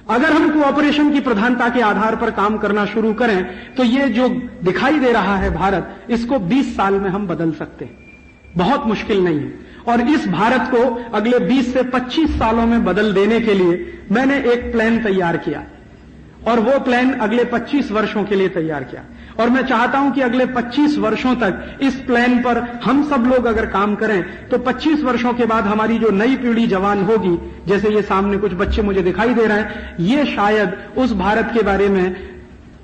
अगर हम कोऑपरेशन की प्रधानता के आधार पर काम करना शुरू करें तो ये जो दिखाई दे रहा है भारत, इसको 20 साल में हम बदल सकते हैं। बहुत मुश्किल नहीं है। और इस भारत को अगले 20 से 25 सालों में बदल देने के लिए मैंने एक प्लान तैयार किया और वो प्लान अगले 25 वर्षों के लिए तैयार किया। और मैं चाहता हूं कि अगले 25 वर्षों तक इस प्लान पर हम सब लोग अगर काम करें तो 25 वर्षों के बाद हमारी जो नई पीढ़ी जवान होगी, जैसे ये सामने कुछ बच्चे मुझे दिखाई दे रहे हैं, ये शायद उस भारत के बारे में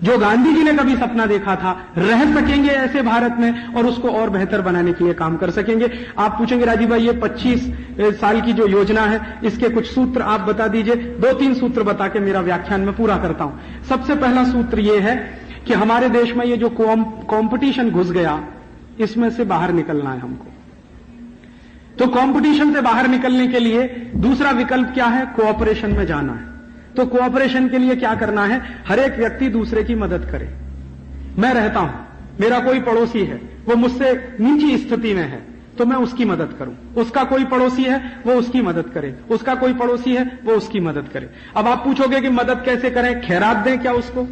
जो गांधी जी ने कभी सपना देखा था, रह सकेंगे ऐसे भारत में और उसको और बेहतर बनाने के लिए काम कर सकेंगे। आप पूछेंगे राजीव भाई ये 25 साल की जो योजना है इसके कुछ सूत्र आप बता दीजिए। 2-3 सूत्र बता के मेरा व्याख्यान में पूरा करता हूं। सबसे पहला सूत्र ये है कि हमारे देश में ये जो कंपटीशन घुस गया, इसमें से बाहर निकलना है हमको। तो कंपटीशन से बाहर निकलने के लिए दूसरा विकल्प क्या है? कोऑपरेशन में जाना है। तो कोऑपरेशन के लिए क्या करना है? हर एक व्यक्ति दूसरे की मदद करे। मैं रहता हूं, मेरा कोई पड़ोसी है, वो मुझसे नीची स्थिति में है, तो मैं उसकी मदद करूं। उसका कोई पड़ोसी है, वो उसकी मदद करे। उसका कोई पड़ोसी है, वो उसकी मदद करे। अब आप पूछोगे कि मदद कैसे करें? खैरात दें क्या उसको?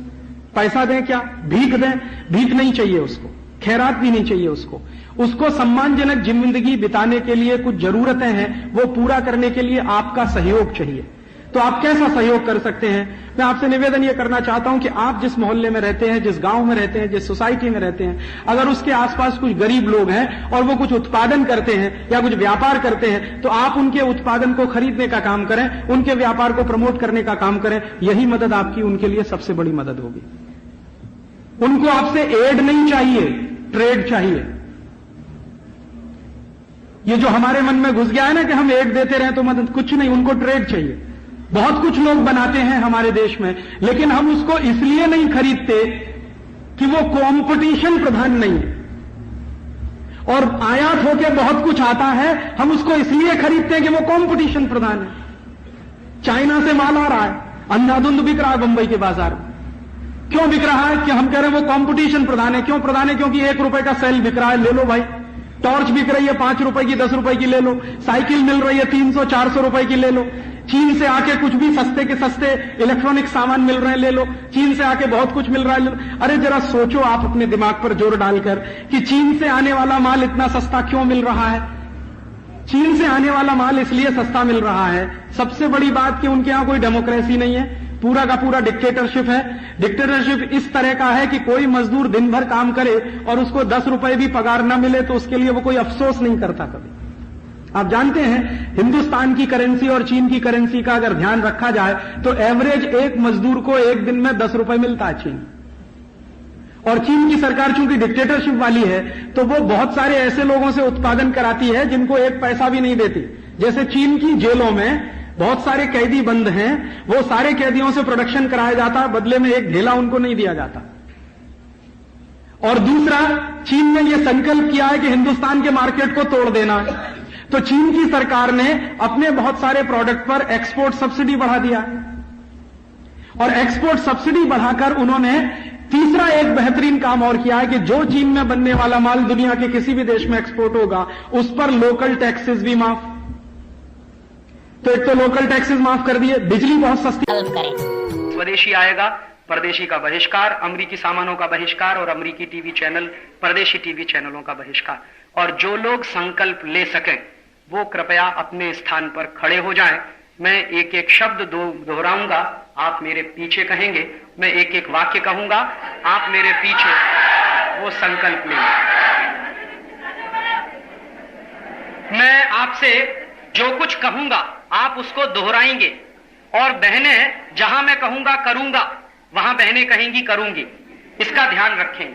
पैसा दें क्या? भीख दें? भीख नहीं चाहिए उसको, खैरात भी नहीं चाहिए उसको। उसको सम्मानजनक जिंदगी बिताने के लिए कुछ जरूरतें हैं, वो पूरा करने के लिए आपका सहयोग चाहिए। तो आप कैसा सहयोग कर सकते हैं? मैं आपसे निवेदन यह करना चाहता हूं कि आप जिस मोहल्ले में रहते हैं, जिस गांव में रहते हैं, जिस सोसाइटी में रहते हैं, अगर उसके आसपास कुछ गरीब लोग हैं और वो कुछ उत्पादन करते हैं या कुछ व्यापार करते हैं, तो आप उनके उत्पादन को खरीदने का काम करें, उनके व्यापार को प्रमोट करने का काम करें। यही मदद आपकी उनके लिए सबसे बड़ी मदद होगी। उनको आपसे एड नहीं चाहिए, ट्रेड चाहिए। ये जो हमारे मन में घुस गया है ना कि हम एड देते रहे तो मदद, कुछ नहीं, उनको ट्रेड चाहिए। बहुत कुछ लोग बनाते हैं हमारे देश में, लेकिन हम उसको इसलिए नहीं खरीदते कि वो कंपटीशन प्रधान नहीं है। और आयात होके बहुत कुछ आता है, हम उसको इसलिए खरीदते हैं कि वो कंपटीशन प्रधान है। चाइना से माल आ रहा है, अंधाधुंध बिक रहा है बंबई के बाजार में। क्यों बिक रहा है? कि हम कह रहे हैं वो कंपटीशन प्रधान है। क्यों प्रधान है? क्योंकि 1 रुपए का सेल बिक रहा है, ले लो भाई। टॉर्च बिक रही है 5 रुपए की, 10 रुपए की ले लो। साइकिल मिल रही है 300-400 रुपए की, ले लो। चीन से आके कुछ भी सस्ते के सस्ते इलेक्ट्रॉनिक सामान मिल रहे हैं, ले लो। चीन से आके बहुत कुछ मिल रहा है, ले लो। अरे जरा सोचो आप अपने दिमाग पर जोर डालकर कि चीन से आने वाला माल इतना सस्ता क्यों मिल रहा है? चीन से आने वाला माल इसलिए सस्ता मिल रहा है, सबसे बड़ी बात कि उनके यहां कोई डेमोक्रेसी नहीं है, पूरा का पूरा डिक्टेटरशिप है। डिक्टेटरशिप इस तरह का है कि कोई मजदूर दिन भर काम करे और उसको 10 रुपए भी पगार न मिले तो उसके लिए वो कोई अफसोस नहीं करता कभी। आप जानते हैं हिंदुस्तान की करेंसी और चीन की करेंसी का अगर ध्यान रखा जाए तो एवरेज एक मजदूर को एक दिन में 10 रुपए मिलता है चीन। और चीन की सरकार चूंकि डिक्टेटरशिप वाली है तो वो बहुत सारे ऐसे लोगों से उत्पादन कराती है जिनको एक पैसा भी नहीं देती। जैसे चीन की जेलों में बहुत सारे कैदी बंद हैं, वो सारे कैदियों से प्रोडक्शन कराया जाता, बदले में एक ढेला उनको नहीं दिया जाता। और दूसरा, चीन ने यह संकल्प किया है कि हिंदुस्तान के मार्केट को तोड़ देना है, तो चीन की सरकार ने अपने बहुत सारे प्रोडक्ट पर एक्सपोर्ट सब्सिडी बढ़ा दिया। और एक्सपोर्ट सब्सिडी बढ़ाकर उन्होंने तीसरा एक बेहतरीन काम और किया है कि जो चीन में बनने वाला माल दुनिया के किसी भी देश में एक्सपोर्ट होगा उस पर लोकल टैक्सेस भी माफ। तो एक तो लोकल टैक्सेस माफ कर दिए, बिजली बहुत सस्ती करें। स्वदेशी आएगा, परदेशी का बहिष्कार, अमरीकी सामानों का बहिष्कार और अमरीकी टीवी चैनल, परदेशी टीवी चैनलों का बहिष्कार। और जो लोग संकल्प ले सकें वो कृपया अपने स्थान पर खड़े हो जाएं। मैं एक एक शब्द दोहराऊंगा, आप मेरे पीछे कहेंगे। मैं एक एक वाक्य कहूंगा, आप मेरे पीछे वो संकल्प लेंगे। मैं आपसे जो कुछ कहूंगा आप उसको दोहराएंगे। और बहनें, जहां मैं कहूंगा करूंगा, वहां बहनें कहेंगी करूंगी। इसका ध्यान रखें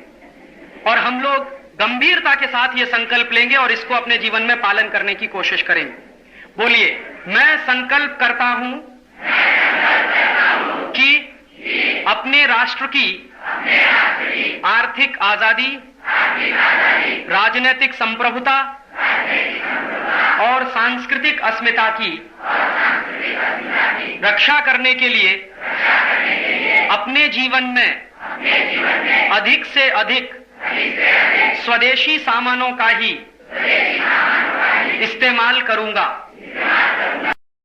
और हम लोग गंभीरता के साथ ये संकल्प लेंगे और इसको अपने जीवन में पालन करने की कोशिश करेंगे। बोलिए, मैं संकल्प करता हूं कि अपने राष्ट्र की आर्थिक आजादी, राजनीतिक संप्रभुता और सांस्कृतिक अस्मिता की रक्षा करने के लिए अपने जीवन में अधिक से अधिक स्वदेशी सामानों का ही इस्तेमाल करूंगा।